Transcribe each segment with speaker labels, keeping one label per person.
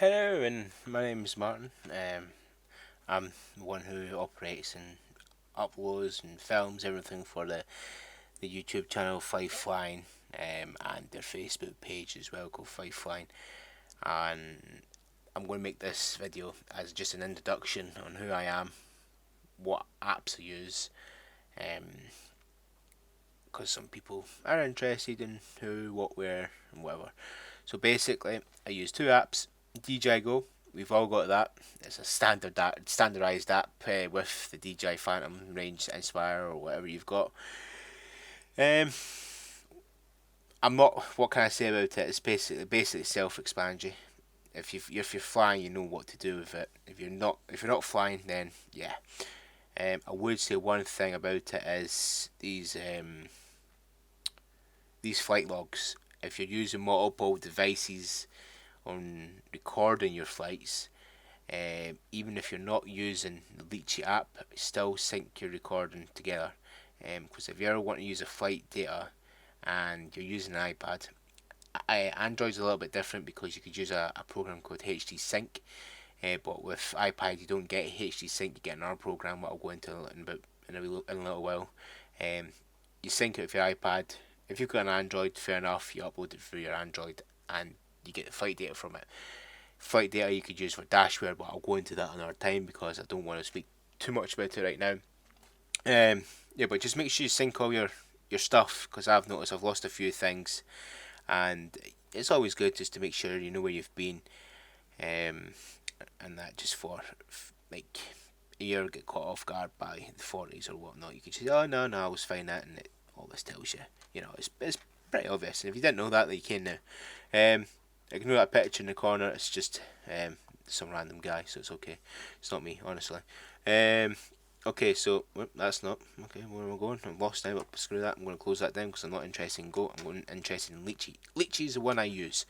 Speaker 1: Hello, and my name is Martin. I'm the one who operates and uploads and films everything for the YouTube channel Fife-Flying, and their Facebook page as well called Fife-Flying. And I'm going to make this video as just an introduction on who I am, what apps I use, because some people are interested in who, what, where, and whatever. So basically, I use two apps. DJI Go, we've all got that. It's a standardized app with the DJI Phantom Range Inspire or whatever you've got. Um, I'm not. What can I say about it? It's basically self-explanatory. If you're flying, you know what to do with it. If you're not flying, then yeah. I would say one thing about it is these flight logs. If you're using multiple devices on recording your flights, even if you're not using the Litchi app, still sync your recording together. Because if you ever want to use a flight data and you're using an iPad, Android's a little bit different because you could use a program called HD Sync. But with iPad, you don't get HD Sync, you get another program that I'll go into in a little while. Um, you sync it with your iPad. If you've got an Android, fair enough, you upload it through your Android and you get the flight data from it. Flight data you could use for dashware, but I'll go into that another time because I don't want to speak too much about it right now. Yeah, but just make sure you sync all your stuff because I've noticed I've lost a few things, and it's always good just to make sure you know where you've been, and that just for like you ever get caught off guard by the 40s or whatnot, you can say, oh no, I was fine that, and all this tells you, it's pretty obvious, and if you didn't know that, then you can now. Ignore that picture in the corner. It's just some random guy, so it's okay. It's not me, honestly. Okay, so that's not okay. Where am I going? I'm lost now. But screw that. I'm going to close that down because I'm not interested in Go. I'm interested in Litchi. Litchi is the one I use.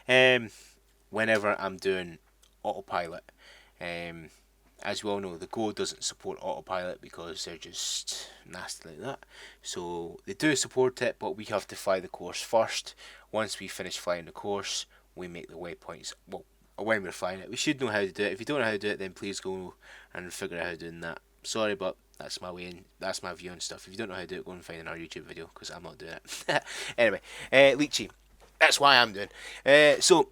Speaker 1: Whenever I'm doing autopilot. Um, as we all know, the Go doesn't support autopilot because they're just nasty like that. So they do support it, but we have to fly the course first. Once we finish flying the course, we make the waypoints. Well, when we're flying it, we should know how to do it. If you don't know how to do it, then please go and figure out how to do that. Sorry, but that's my way and that's my view on stuff. If you don't know how to do it, go and find another YouTube video because I'm not doing it. Anyway, Litchi. That's why I'm doing. So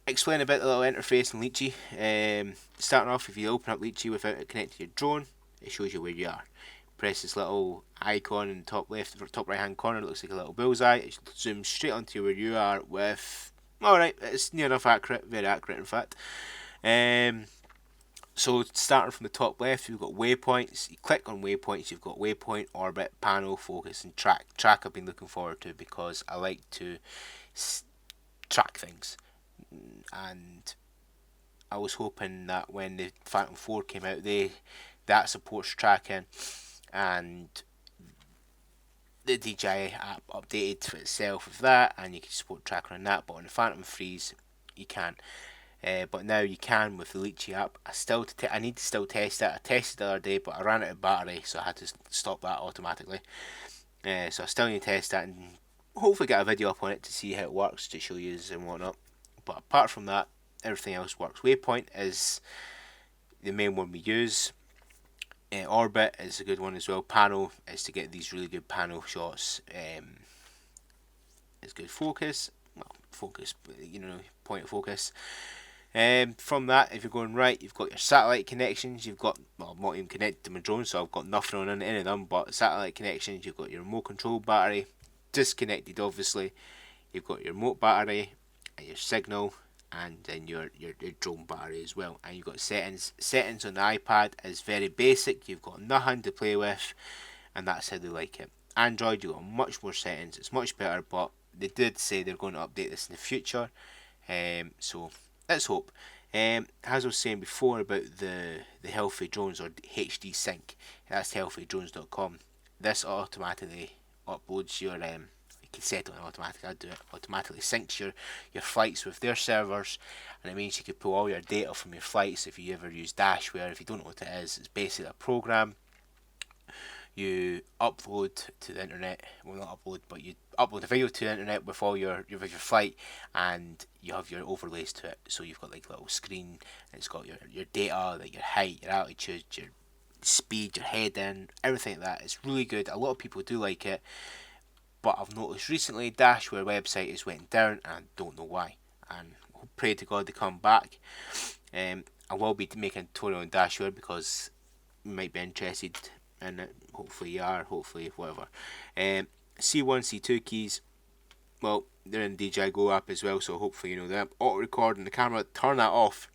Speaker 1: explain a bit the little interface in Litchi. Starting off, if you open up Litchi without it connected to your drone, it shows you where you are. Press this little icon in the top left or top right hand corner. It looks like a little bullseye. It zooms straight onto where you are with. Alright, it's near enough accurate, very accurate in fact. So starting from the top left, you've got waypoints. You click on waypoints, you've got waypoint, orbit, panel, focus, and track. Track I've been looking forward to because I like to track things, and I was hoping that when the Phantom 4 came out, that supports tracking, and the DJI app updated for itself with that, and you can support tracking on that. But on the Phantom 3s, you can't. But now you can with the Litchi app. I need to still test it. I tested the other day, but I ran out of battery, so I had to stop that automatically. So I still need to test that and hopefully get a video up on it to see how it works, to show you and whatnot. But apart from that, everything else works. Waypoint is the main one we use. Orbit is a good one as well. Panel is to get these really good panel shots. It's good focus. Well, focus, point of focus. From that, if you're going right, you've got your satellite connections. I'm not even connected to my drone, so I've got nothing on any of them. But satellite connections, you've got your remote control battery, disconnected obviously. You've got your remote battery and your signal, and then your drone battery as well. And you've got settings. Settings on the iPad is very basic. You've got nothing to play with, and that's how they like it. Android, you've got much more settings. It's much better, but they did say they're going to update this in the future. So let's hope. As I was saying before about the Healthy Drones or HD Sync, that's healthdrones.com. This automatically uploads your you can set it on automatic. I do it automatically syncs your flights with their servers, and it means you can pull all your data from your flights if you ever use dashware. If you don't know what it is, it's basically a program you upload to the internet. Well, not upload, but you upload a video to the internet with all your flight, and you have your overlays to it. So you've got like a little screen, and it's got your data, like your height, your altitude, your speed, your heading, everything like that. It's really good. A lot of people do like it, but I've noticed recently Dashware website is went down, and I don't know why. And pray to God they come back. I will be making a tutorial on Dashware because you might be interested in it. Hopefully you are. Hopefully whatever. C1, C2 keys. Well, they're in DJI Go app as well, so hopefully you know that. Auto recording the camera, turn that off,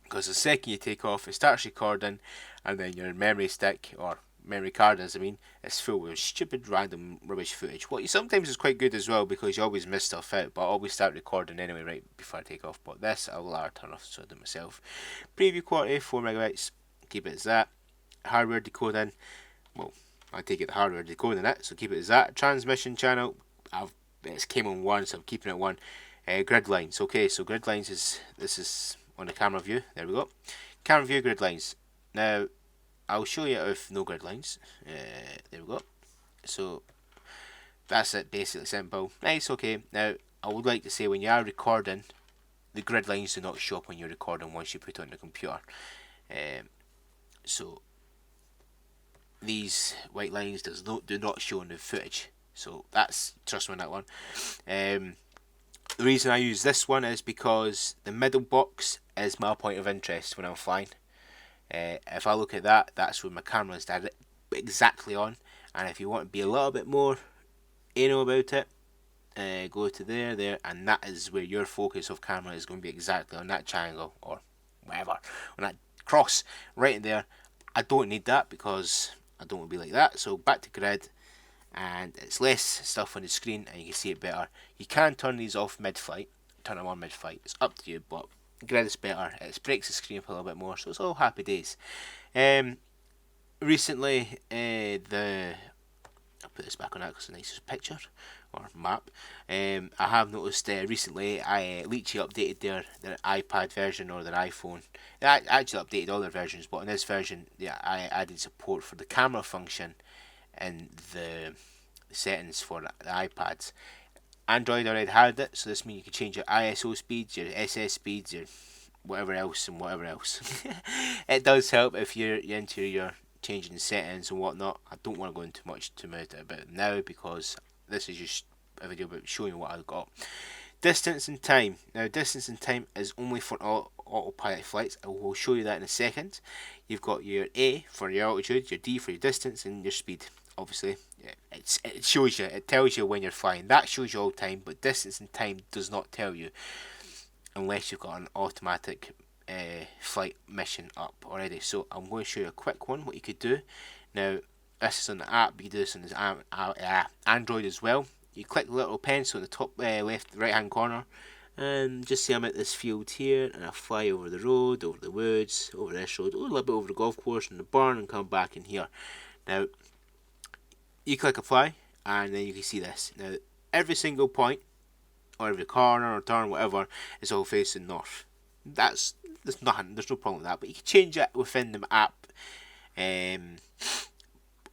Speaker 1: because the second you take off, it starts recording, and then your memory stick, or memory card as I mean, is full with stupid random rubbish footage. What sometimes is quite good as well, because you always miss stuff out, but I always start recording anyway right before I take off. But this I will turn off, so I do myself. Preview quality 4 megabytes, keep it as that. Hardware decoding, well, I take it the hardware decoding it, so keep it as that. Transmission channel, it's came on one, so I'm keeping it one. Grid lines, okay, so grid lines this is on the camera view. There we go. Camera view grid lines. Now I'll show you with no grid lines. There we go. So that's it, basically simple. Nice, okay. Now I would like to say, when you are recording, the grid lines do not show up when you're recording once you put it on the computer. So these white lines do not show in the footage. So that's, trust me on that one. The reason I use this one is because the middle box is my point of interest when I'm flying. If I look at that, that's where my camera is exactly on. And if you want to be a little bit more anal about it, go to there, and that is where your focus of camera is going to be, exactly on that triangle, or whatever, on that cross right in there. I don't need that because I don't want to be like that. So back to grid, and it's less stuff on the screen and you can see it better. You can turn these off mid-flight, turn them on mid-flight, it's up to you, but grid is better. It breaks the screen up a little bit more, so it's all happy days. Recently, I'll put this back on that because it's a nicer picture or map. I have noticed recently Litchi updated their iPad version, or their iPhone. They actually updated all their versions, but in this version, yeah, I added support for the camera function in the settings for the iPads. Android already had it, so this means you can change your ISO speeds, your SS speeds, your whatever else and whatever else. It does help if you're into your changing settings and whatnot. I don't want to go into much too much about it now, because this is just a video about showing you what I've got. Distance and time. Now, distance and time is only for autopilot flights. I will show you that in a second. You've got your A for your altitude, your D for your distance, and your speed. Obviously, it shows you, it tells you when you're flying. That shows you all time, but distance and time does not tell you, unless you've got an automatic flight mission up already. So I'm going to show you a quick one, what you could do. Now, this is on the app, you can do this on the Android as well. You click the little pencil in the top left right hand corner, and just say I'm at this field here, and I fly over the road, over the woods, over this road, a little bit over the golf course and the barn, and come back in here. Now you click apply, and then you can see this. Now every single point, or every corner or turn, whatever, is all facing north. There's nothing, there's no problem with that, but you can change it within the app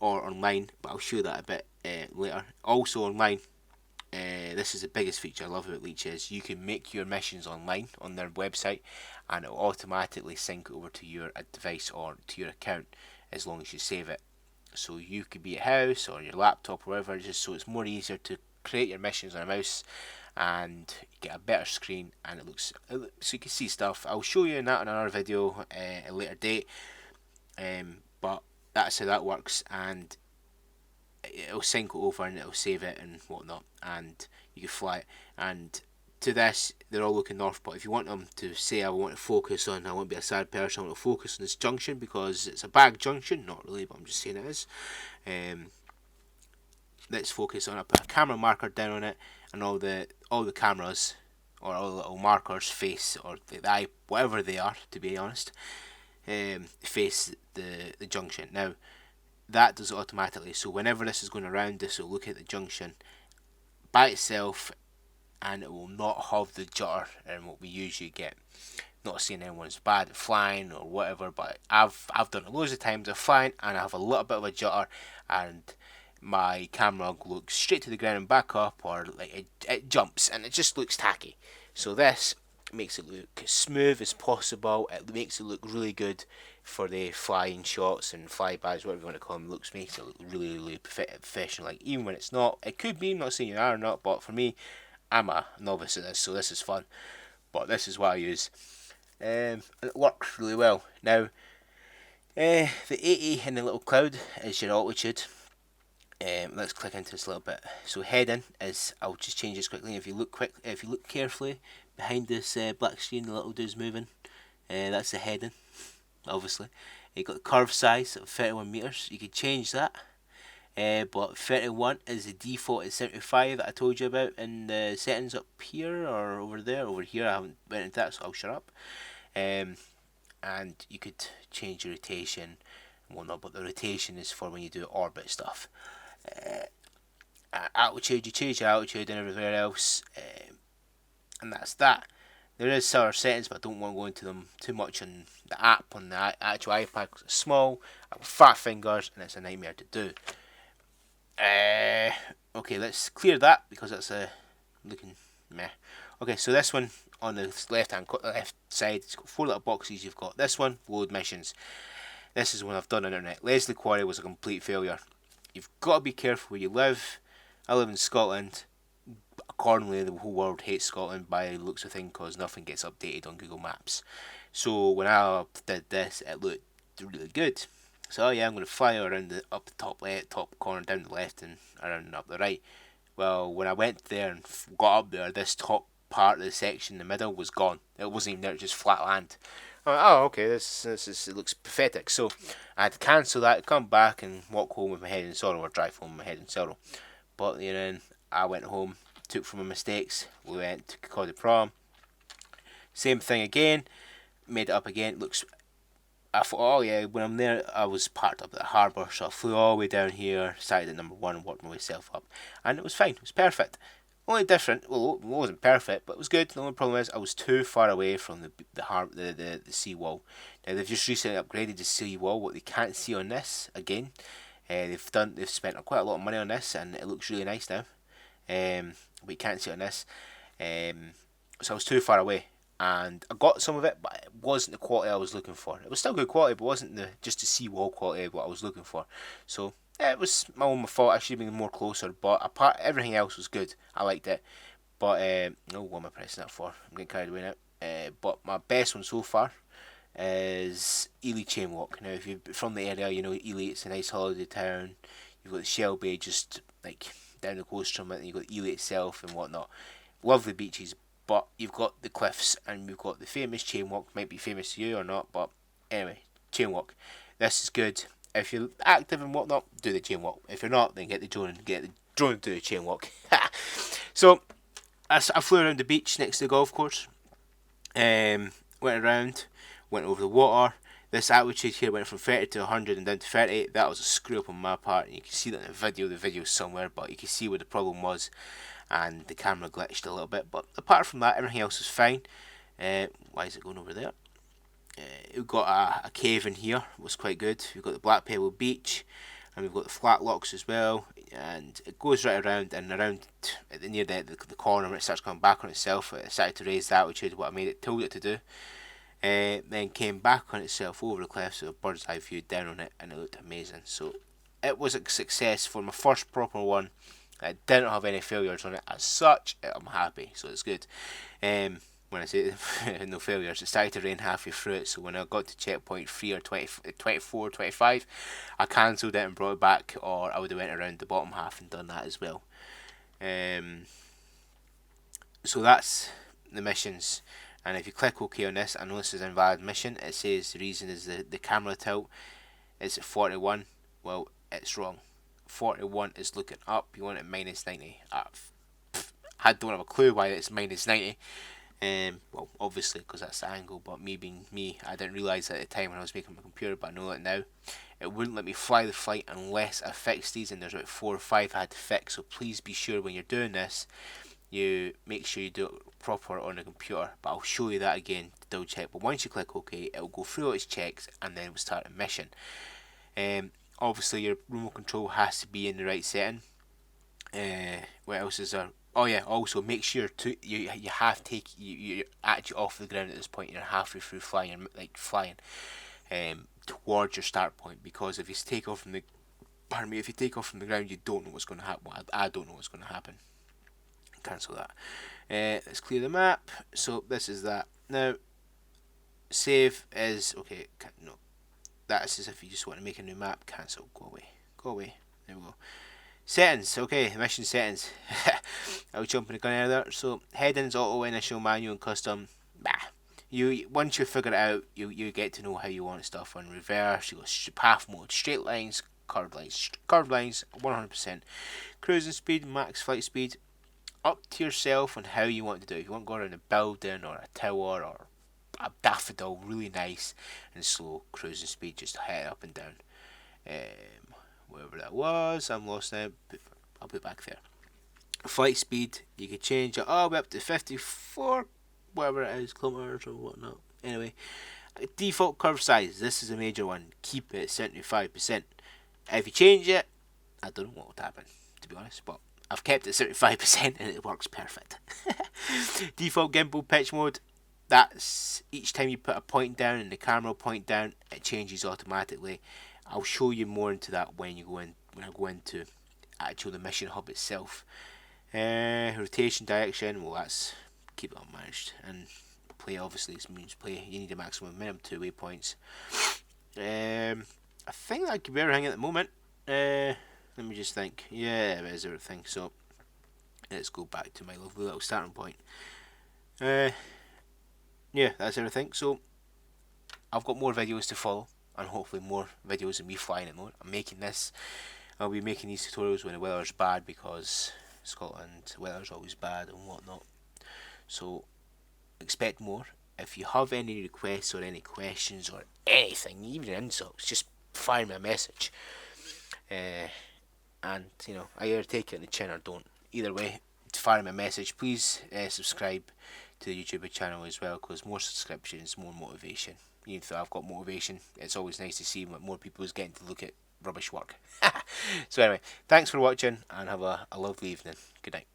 Speaker 1: or online, but I'll show you that a bit later. Also online, this is the biggest feature I love about Litchi, is you can make your missions online on their website, and it will automatically sync over to your device or to your account as long as you save it. So you could be at house or your laptop or whatever, just so it's more easier to create your missions on a mouse, and you get a better screen, and it looks so you can see stuff. I'll show you that in another video at a later date, but that's how that works, and it'll sync it over and it'll save it and whatnot, and you can fly it. And to this, they're all looking north, but if you want them to say, I want to focus on, I want to be a sad person, I want to focus on this junction because it's a bad junction, not really, but I'm just saying it is. Let's focus on it. I put a camera marker down on it, and all the cameras, or all the little markers face, or the eye, whatever they are, to be honest, face the junction. Now that does it automatically, so whenever this is going around, this will look at the junction by itself, and it will not have the jutter and what we usually get. Not saying anyone's bad at flying or whatever, but I've done it loads of times of flying, and I have a little bit of a jutter, and my camera looks straight to the ground and back up, or like it jumps, and it just looks tacky. So this makes it look as smooth as possible. It makes it look really good for the flying shots and flybys, whatever you want to call them. Makes it look really, really professional. Like even when it's not, it could be. I'm not saying you are or not, but for me, I'm a novice at this, so this is fun. But this is what I use, and it works really well. Now, the 80 in the little cloud is your altitude. Let's click into this a little bit. So heading is, I'll just change this quickly. If you look carefully behind this black screen, the little dude's moving. That's the heading, obviously. You got the curve size of 31 meters. You can change that. But 31 is the default at 75 that I told you about in the settings up here or over there. Over here, I haven't went into that, so I'll shut up. And you could change your rotation and whatnot, but the rotation is for when you do orbit stuff. Altitude, you change your altitude and everywhere else, and that's that. There is other settings, but I don't want to go into them too much on the app, on the actual iPad, because it's small, I've got fat fingers, and it's a nightmare to do. Okay, let's clear that, because that's looking meh. Okay, so this one, on the left side, it's got 4 little boxes. You've got this one, load missions. This is one I've done on the internet. Leslie Quarry was a complete failure. You've got to be careful where you live. I live in Scotland. Accordingly, the whole world hates Scotland by the looks of things, because nothing gets updated on Google Maps. So when I did this, it looked really good. So oh yeah, I'm going to fly around up the top left, top corner, down the left, and around and up the right. Well, when I went there and got up there, this top part of the section in the middle was gone. It wasn't even there; it was just flat land. I went, oh, okay, this is, it looks pathetic. So I had to cancel that, come back, and walk home with my head in sorrow, or drive home with my head in sorrow. But then I went home, took from my mistakes. We went to Cody Prom. Same thing again. Made it up again. Looks. I thought, oh yeah, when I'm there, I was parked up at the harbour, so I flew all the way down here, started at number 1, and worked myself up, and it was fine. It was perfect. Only different. Well, it wasn't perfect, but it was good. The only problem is I was too far away from the seawall. Now they've just recently upgraded the seawall. What they can't see on this again, they've spent quite a lot of money on this, and it looks really nice now. But you can't see it on this. So I was too far away, and I got some of it, but it wasn't the quality I was looking for. It was still good quality, but it wasn't just the seawall quality of what I was looking for. So yeah, it was my own fault. I should have been more closer, but apart everything else was good. I liked it. But no, what am I pressing that for? I'm getting carried away now. But my best one so far is Ely Chain Walk. Now, if you're from the area, you know Ely. It's a nice holiday town. You've got the Shell Bay just like down the coast from it, and you've got Ely itself and whatnot. Lovely beaches, but you've got the cliffs, and we've got the famous chain walk. Might be famous to you or not, but anyway, chain walk. This is good. If you're active and whatnot, do the chain walk. If you're not, then get the drone and do the chain walk. So I flew around the beach next to the golf course. Went around, went over the water. This altitude here went from 30 to 100 and down to 30. That was a screw up on my part, and you can see that in the video. The video's somewhere, but you can see where the problem was, and the camera glitched a little bit. But apart from that, everything else was fine. Why is it going over there? We've got a cave in here. It was quite good. We've got the Black Pebble Beach, and we've got the flat locks as well. And it goes right around, and around near the corner, when it starts coming back on itself, it started to raise the altitude, what I made it, told it to do. Then came back on itself over the cliff, so a bird's eye view down on it, and it looked amazing. So it was a success for my first proper one. I didn't have any failures on it as such. I'm happy, so it's good. When I say no failures, it started to rain halfway through it, so when I got to checkpoint 3 or 20, 24, 25, I cancelled it and brought it back, or I would have went around the bottom half and done that as well. So that's the missions. And if you click OK on this, I know this is an invalid mission. It says the reason is the camera tilt is at 41. Well, it's wrong. 41 is looking up. You want it minus 90. I don't have a clue why it's minus 90. Well, obviously because that's the angle, but me being me, I didn't realise at the time when I was making my computer, but I know it now. It wouldn't let me fly the flight unless I fixed these, and there's about 4 or 5 I had to fix. So please be sure when you're doing this, you make sure you do it proper on the computer, but I'll show you that again to double check. But once you click OK, it'll go through all its checks and then we'll start a mission. Obviously your remote control has to be in the right setting. What else is there? Oh yeah, also make sure to you have to take you're actually off the ground at this point. You're halfway through flying, like flying towards your start point, because if you take off from the if you take off from the ground, you don't know what's going to happen. Well, I don't know what's going to happen. Cancel that. Let's clear the map. So this is that. Now, save is okay. No, that's as if you just want to make a new map. Cancel. Go away. Go away. There we go. Settings. Okay, mission settings. I was jumping the gun earlier. So headings, auto, initial, manual, and custom. Bah. You once you figure it out, you get to know how you want stuff on reverse. You go path mode, straight lines, curved lines, 100%. Cruising speed, max flight speed. Up to yourself on how you want to do it. If you want to go around a building or a tower or a daffodil, really nice and slow cruising speed, just head up and down. Wherever that was, I'm lost now. I'll put it back there. Flight speed, you can change it all the way up to 54, whatever it is, kilometers or whatnot. Anyway, default curve size. This is a major one. Keep it at 75%. If you change it, I don't know what would happen, to be honest, but I've kept it 75% and it works perfect. Default gimbal pitch mode. That's each time you put a point down and the camera will point down, it changes automatically. I'll show you more into that when I go into actual the mission hub itself. Rotation direction, well that's keep it unmanaged, and play obviously this means play. You need a maximum minimum 2 waypoints. I think that could be everything at the moment. Let me just think. Yeah, that is everything. So let's go back to my lovely little starting point. Yeah, that's everything. So I've got more videos to follow, and hopefully more videos of me flying it more. I'll be making these tutorials when the weather's bad, because Scotland weather's always bad and whatnot. So expect more. If you have any requests or any questions or anything, even insults, just fire me a message. And I either take it in the chin or don't. Either way, fire me a message. Please subscribe to the YouTube channel as well, because more subscriptions, more motivation. Even though I've got motivation, it's always nice to see more people is getting to look at rubbish work. So anyway, thanks for watching and have a lovely evening. Good night.